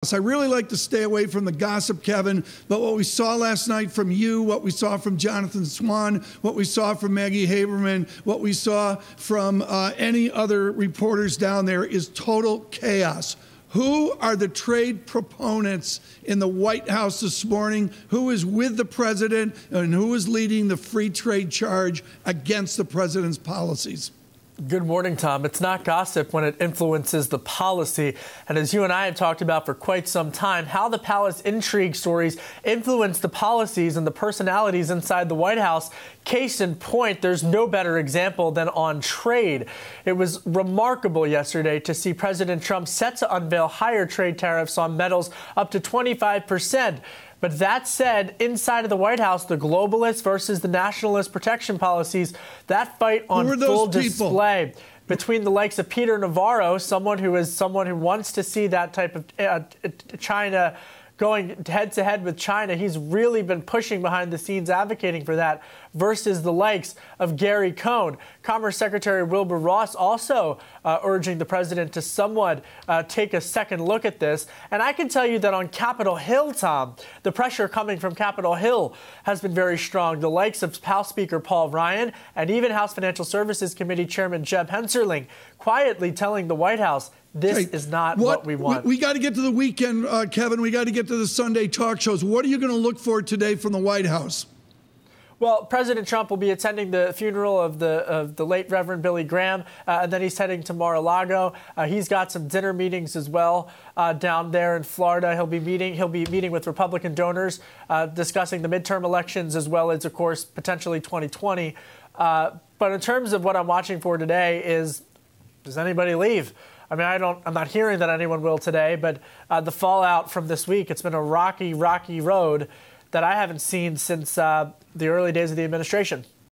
I really like to stay away from the gossip, Kevin, but what we saw last night from you, what we saw from Jonathan Swan, what we saw from Maggie Haberman, what we saw from any other reporters down there is total chaos. Who are the trade proponents in the White House this morning? Who is with the president and who is leading the free trade charge against the president's policies? Good morning, Tom. It's not gossip when it influences the policy. And as you and I have talked about for quite some time, how the palace intrigue stories influence the policies and the personalities inside the White House. Case in point, there's no better example than on trade. It was remarkable yesterday to see President Trump set to unveil higher trade tariffs on metals up to 25%. But that said, inside of the White House, the globalist versus the nationalist protection policies, that fight on full display between the likes of Peter Navarro, someone who wants to see that type of China going head-to-head with China. He's really been pushing behind the scenes, advocating for that, versus the likes of Gary Cohn. Commerce Secretary Wilbur Ross also urging the president to somewhat take a second look at this. And I can tell you that on Capitol Hill, Tom, the pressure coming from Capitol Hill has been very strong. The likes of House Speaker Paul Ryan and even House Financial Services Committee Chairman Jeb Hensarling quietly telling the White House, this is not what we want. We got to get to the weekend, Kevin. We got to get to the Sunday talk shows. What are you going to look for today from the White House? Well, President Trump will be attending the funeral of the late Reverend Billy Graham, and then he's heading to Mar-a-Lago. He's got some dinner meetings as well down there in Florida. He'll be meeting with Republican donors, discussing the midterm elections as well as, of course, potentially 2020. But in terms of what I'm watching for today is, does anybody leave? I mean, I'm not hearing that anyone will today, but the fallout from this week, it's been a rocky road that I haven't seen since the early days of the administration.